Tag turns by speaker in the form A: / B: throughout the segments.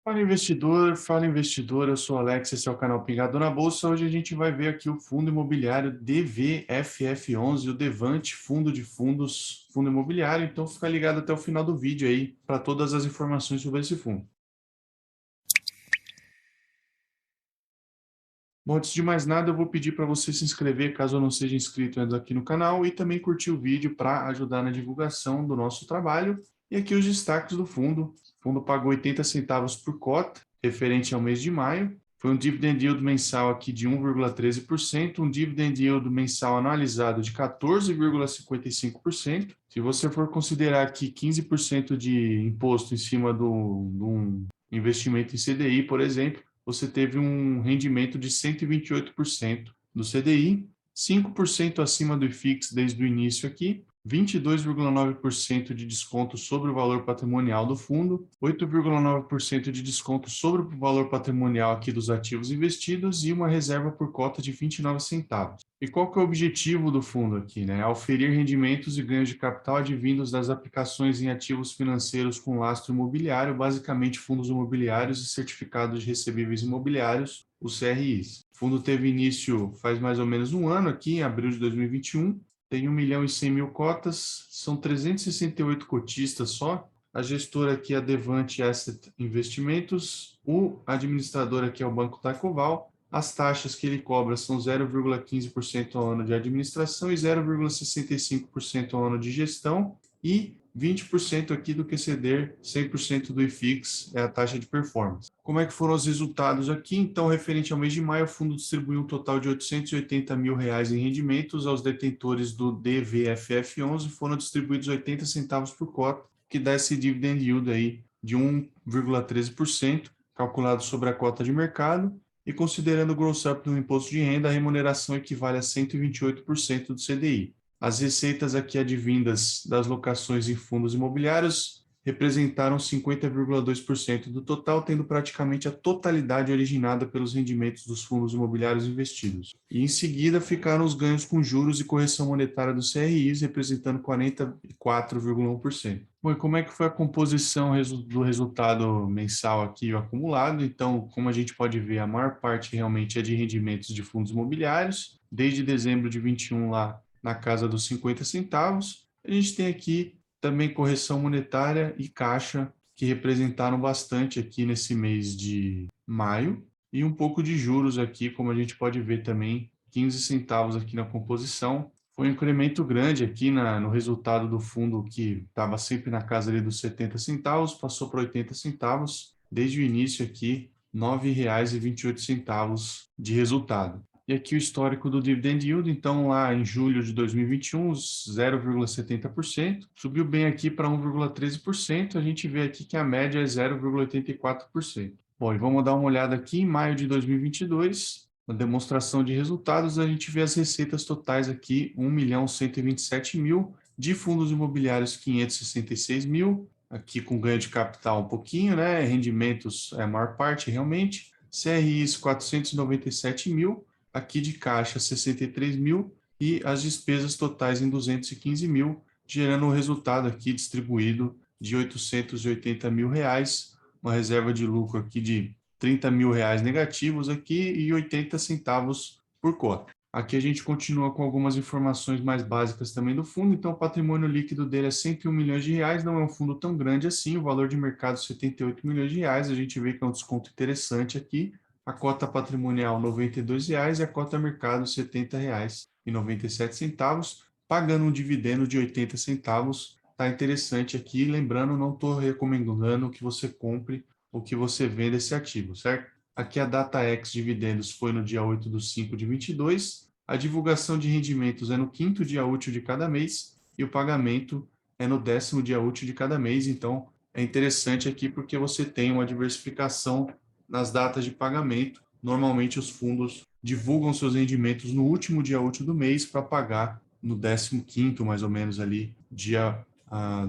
A: Fala investidor, eu sou o Alex, esse é o canal Pingado na Bolsa. Hoje a gente vai ver aqui o fundo imobiliário DVFF11, o Devante Fundo de Fundos, fundo imobiliário. Então fica ligado até o final do vídeo aí para todas as informações sobre esse fundo. Bom, antes de mais nada, eu vou pedir para você se inscrever, caso não seja inscrito ainda aqui no canal, e também curtir o vídeo para ajudar na divulgação do nosso trabalho. E aqui os destaques do fundo. O fundo pagou 80 centavos por cota, referente ao mês de maio. Foi um dividend yield mensal aqui de 1,13%, um dividend yield mensal anualizado de 14,55%. Se você for considerar aqui 15% de imposto em cima de um investimento em CDI, por exemplo, você teve um rendimento de 128% do CDI, 5% acima do IFIX desde o início aqui, 22,9% de desconto sobre o valor patrimonial do fundo, 8,9% de desconto sobre o valor patrimonial aqui dos ativos investidos e uma reserva por cota de 29 centavos. E qual que é o objetivo do fundo aqui, né? Auferir rendimentos e ganhos de capital advindos das aplicações em ativos financeiros com lastro imobiliário, basicamente fundos imobiliários e certificados de recebíveis imobiliários, os CRIs. O fundo teve início faz mais ou menos um ano aqui, em abril de 2021, tem 1.100.000 cotas, são 368 cotistas só. A gestora aqui é a Devante Asset Investimentos, o administrador aqui é o Banco Tacoval. As taxas que ele cobra são 0,15% ao ano de administração e 0,65% ao ano de gestão e 20% aqui do que exceder 100% do IFIX é a taxa de performance. Como é que foram os resultados aqui? Então, referente ao mês de maio, o fundo distribuiu um total de R$880 mil em rendimentos aos detentores do DVFF11, foram distribuídos 80 centavos por cota, que dá esse dividend yield aí de 1,13%, calculado sobre a cota de mercado, e considerando o gross up do imposto de renda, a remuneração equivale a 128% do CDI. As receitas aqui advindas das locações em fundos imobiliários representaram 50,2% do total, tendo praticamente a totalidade originada pelos rendimentos dos fundos imobiliários investidos. E em seguida ficaram os ganhos com juros e correção monetária dos CRIs, representando 44,1%. Bom, e como é que foi a composição do resultado mensal aqui, o acumulado? Então, como a gente pode ver, a maior parte realmente é de rendimentos de fundos imobiliários, desde dezembro de 21 lá na casa dos 50 centavos. A gente tem aqui também correção monetária e caixa, que representaram bastante aqui nesse mês de maio, e um pouco de juros aqui, como a gente pode ver também, 15 centavos aqui na composição. Foi um incremento grande aqui no resultado do fundo, que estava sempre na casa ali dos 70 centavos, passou para 80 centavos, desde o início aqui, R$ 9,28 de resultado. E aqui o histórico do dividend yield, então lá em julho de 2021, 0,70%, subiu bem aqui para 1,13%, a gente vê aqui que a média é 0,84%. Bom, e vamos dar uma olhada aqui em maio de 2022, na demonstração de resultados, a gente vê as receitas totais aqui, 1.127.000, de fundos imobiliários 566 mil, aqui com ganho de capital um pouquinho, né? Rendimentos é a maior parte realmente, CRIs 497 mil, aqui de caixa 63 mil e as despesas totais em 215 mil, gerando um resultado aqui distribuído de 880 mil reais, uma reserva de lucro aqui de 30 mil reais negativos aqui e 80 centavos por cota. Aqui a gente continua com algumas informações mais básicas também do fundo, então o patrimônio líquido dele é 101 milhões de reais, não é um fundo tão grande assim, o valor de mercado 78 milhões de reais, a gente vê que é um desconto interessante aqui, a cota patrimonial R$ 92,00 e a cota mercado R$ 70,97, pagando um dividendo de 80 centavos. Tá interessante aqui, lembrando, não estou recomendando que você compre ou que você venda esse ativo, certo? Aqui a data ex dividendos foi no dia 8 de 5 de 22, a divulgação de rendimentos é no quinto dia útil de cada mês e o pagamento é no 10º dia útil de cada mês, então é interessante aqui porque você tem uma diversificação nas datas de pagamento. Normalmente os fundos divulgam seus rendimentos no último dia útil do mês para pagar no 15º, mais ou menos ali, dia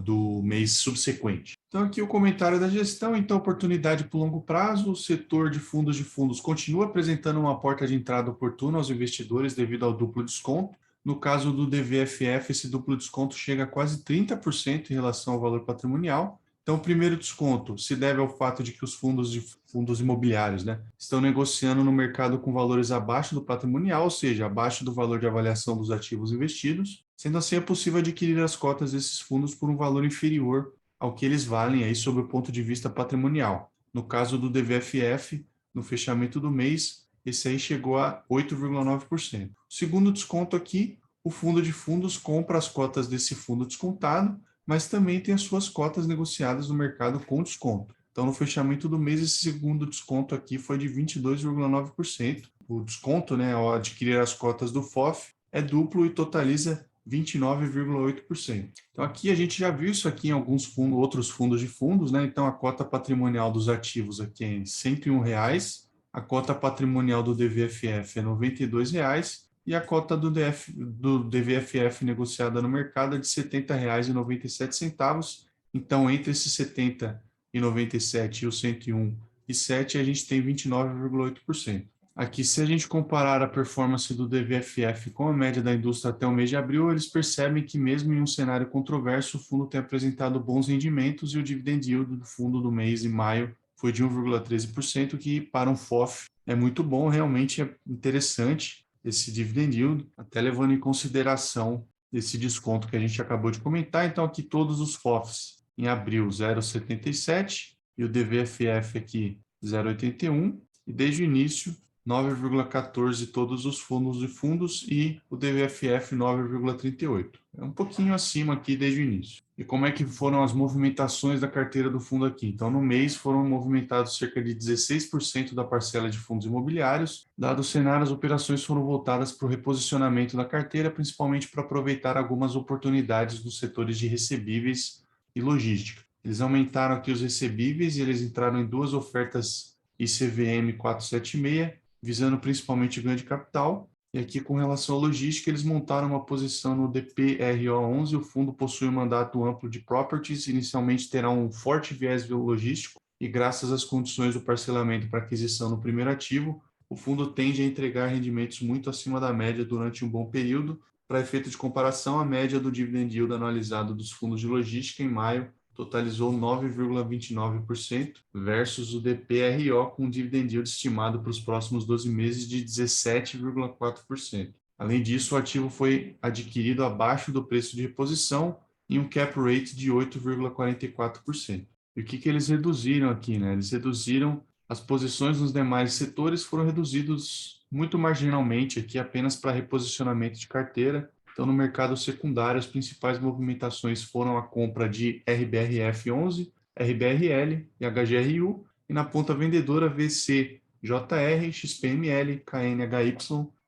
A: do mês subsequente. Então aqui o comentário da gestão, então oportunidade para o longo prazo, o setor de fundos continua apresentando uma porta de entrada oportuna aos investidores devido ao duplo desconto. No caso do DVFF, esse duplo desconto chega a quase 30% em relação ao valor patrimonial, Então, o primeiro desconto se deve ao fato de que os fundos imobiliários, né, estão negociando no mercado com valores abaixo do patrimonial, ou seja, abaixo do valor de avaliação dos ativos investidos. Sendo assim, é possível adquirir as cotas desses fundos por um valor inferior ao que eles valem aí sob o ponto de vista patrimonial. No caso do DVFF, no fechamento do mês, esse aí chegou a 8,9%. Segundo desconto aqui, o fundo de fundos compra as cotas desse fundo descontado, mas também tem as suas cotas negociadas no mercado com desconto. Então, no fechamento do mês, esse segundo desconto aqui foi de 22,9%. O desconto, né, ao adquirir as cotas do FOF, é duplo e totaliza 29,8%. Então, aqui a gente já viu isso aqui em alguns fundos, outros fundos de fundos, né? Então, a cota patrimonial dos ativos aqui é R$ 101, a cota patrimonial do DVFF é R$ 92 e a cota do DVFF negociada no mercado é de R$ 70,97. Então, entre esses 70,97 e os 101,7, a gente tem 29,8%. Aqui, se a gente comparar a performance do DVFF com a média da indústria até o mês de abril, eles percebem que mesmo em um cenário controverso, o fundo tem apresentado bons rendimentos e o dividend yield do fundo do mês de maio foi de 1,13%, que para um FOF é muito bom, realmente é interessante esse dividend yield, até levando em consideração esse desconto que a gente acabou de comentar. Então, aqui todos os FOFs em abril 0,77 e o DVFF aqui 0,81 e desde o início 9,14 todos os fundos de fundos e o DVFF 9,38. É um pouquinho acima aqui desde o início. E como é que foram as movimentações da carteira do fundo aqui? Então, no mês foram movimentados cerca de 16% da parcela de fundos imobiliários. Dado o cenário, as operações foram voltadas para o reposicionamento da carteira, principalmente para aproveitar algumas oportunidades nos setores de recebíveis e logística. Eles aumentaram aqui os recebíveis e eles entraram em duas ofertas ICVM 476, visando principalmente ganho de capital. E aqui, com relação à logística, eles montaram uma posição no DPRO11. O fundo possui um mandato amplo de properties, inicialmente terá um forte viés logístico, e graças às condições do parcelamento para aquisição no primeiro ativo, o fundo tende a entregar rendimentos muito acima da média durante um bom período. Para efeito de comparação, a média do dividend yield anualizado dos fundos de logística em maio totalizou 9,29% versus o DPRO com um dividend yield estimado para os próximos 12 meses de 17,4%. Além disso, o ativo foi adquirido abaixo do preço de reposição em um cap rate de 8,44%. E o que eles reduziram aqui, né? Eles reduziram as posições nos demais setores, foram reduzidos muito marginalmente aqui apenas para reposicionamento de carteira. Então, no mercado secundário, as principais movimentações foram a compra de RBRF11, RBRL e HGRU, e na ponta vendedora VC, JR, XPML, KNHY,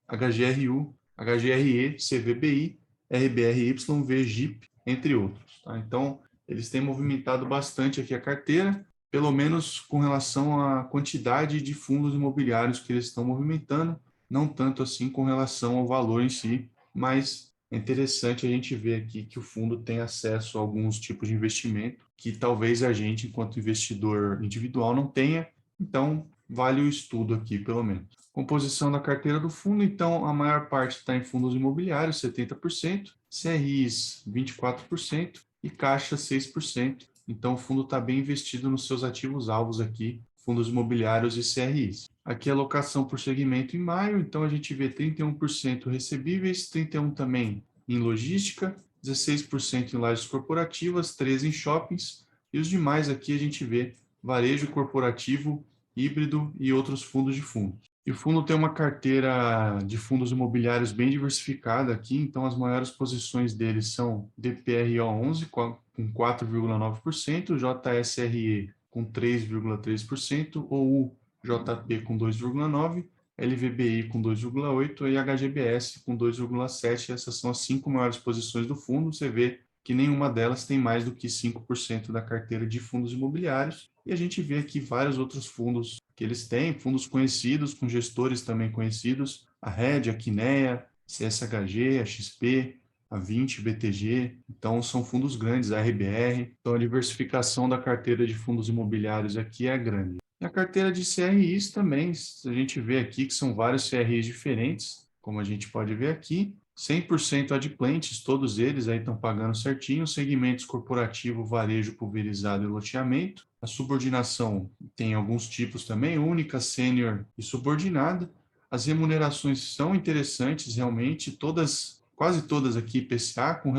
A: HGRU, HGRE, CVBI, RBRY, VGIP, entre outros. Tá? Então, eles têm movimentado bastante aqui a carteira, pelo menos com relação à quantidade de fundos imobiliários que eles estão movimentando, não tanto assim com relação ao valor em si, mas é interessante a gente ver aqui que o fundo tem acesso a alguns tipos de investimento que talvez a gente, enquanto investidor individual, não tenha. Então, vale o estudo aqui, pelo menos. Composição da carteira do fundo, então, a maior parte está em fundos imobiliários, 70%, CRIs, 24% e Caixa, 6%. Então, o fundo está bem investido nos seus ativos-alvos aqui, fundos imobiliários e CRIs. Aqui a alocação por segmento em maio, então a gente vê 31% recebíveis, 31% também em logística, 16% em lajes corporativas, 13% em shoppings, e os demais aqui a gente vê varejo corporativo, híbrido e outros fundos de fundos. E o fundo tem uma carteira de fundos imobiliários bem diversificada aqui, então as maiores posições deles são DPRO11 com 4,9%, JSRE com 3,3%, ou JP com 2,9%, LVBI com 2,8% e HGBS com 2,7%. Essas são as 5 maiores posições do fundo. Você vê que nenhuma delas tem mais do que 5% da carteira de fundos imobiliários. E a gente vê aqui vários outros fundos que eles têm, fundos conhecidos, com gestores também conhecidos, a RED, a Kinea, CSHG, a XP, a 20, BTG, então são fundos grandes, a RBR, então a diversificação da carteira de fundos imobiliários aqui é grande. E a carteira de CRIs também, a gente vê aqui que são vários CRIs diferentes, como a gente pode ver aqui, 100% adimplentes, todos eles aí estão pagando certinho, segmentos corporativo, varejo, pulverizado e loteamento. A subordinação tem alguns tipos também, única, sênior e subordinada. As remunerações são interessantes realmente, todas, quase todas aqui IPCA, com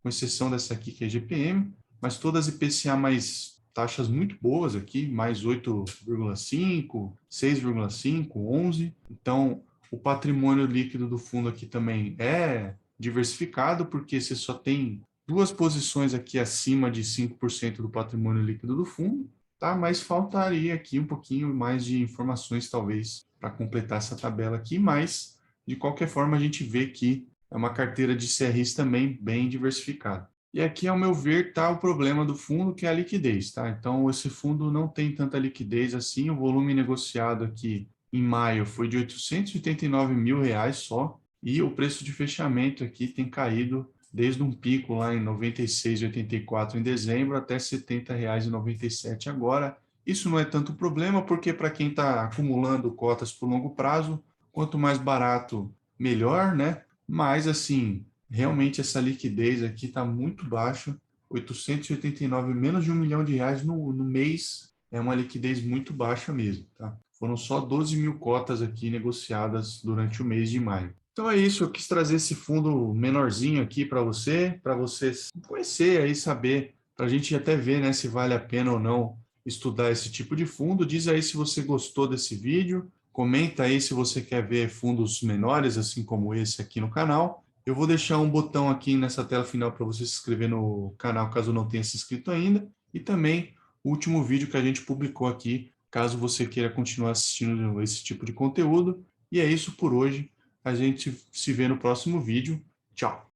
A: exceção dessa aqui que é GPM, mas todas IPCA mais taxas muito boas aqui, mais 8,5, 6,5, 11. Então, o patrimônio líquido do fundo aqui também é diversificado, porque você só tem duas posições aqui acima de 5% do patrimônio líquido do fundo, tá? Mas faltaria aqui um pouquinho mais de informações, talvez, para completar essa tabela aqui, mas, de qualquer forma, a gente vê que é uma carteira de CRIs também bem diversificada. E aqui, ao meu ver, está o problema do fundo, que é a liquidez, tá? Então, esse fundo não tem tanta liquidez assim, o volume negociado aqui em maio foi de R$ 889 mil só, e o preço de fechamento aqui tem caído desde um pico lá em 96,84 em dezembro até R$ 70,97 agora. Isso não é tanto problema, porque para quem está acumulando cotas por longo prazo, quanto mais barato, melhor, né? Mas, assim, realmente essa liquidez aqui está muito baixa, 889, menos de R$ 1 milhão no mês, é uma liquidez muito baixa mesmo, tá? Foram só 12 mil cotas aqui negociadas durante o mês de maio. Então é isso, eu quis trazer esse fundo menorzinho aqui para vocês conhecer aí, saber, para a gente até ver, né, se vale a pena ou não estudar esse tipo de fundo. Diz aí se você gostou desse vídeo, comenta aí se você quer ver fundos menores, assim como esse aqui no canal. Eu vou deixar um botão aqui nessa tela final para você se inscrever no canal, caso não tenha se inscrito ainda, e também o último vídeo que a gente publicou aqui, caso você queira continuar assistindo esse tipo de conteúdo. E é isso por hoje. A gente se vê no próximo vídeo. Tchau!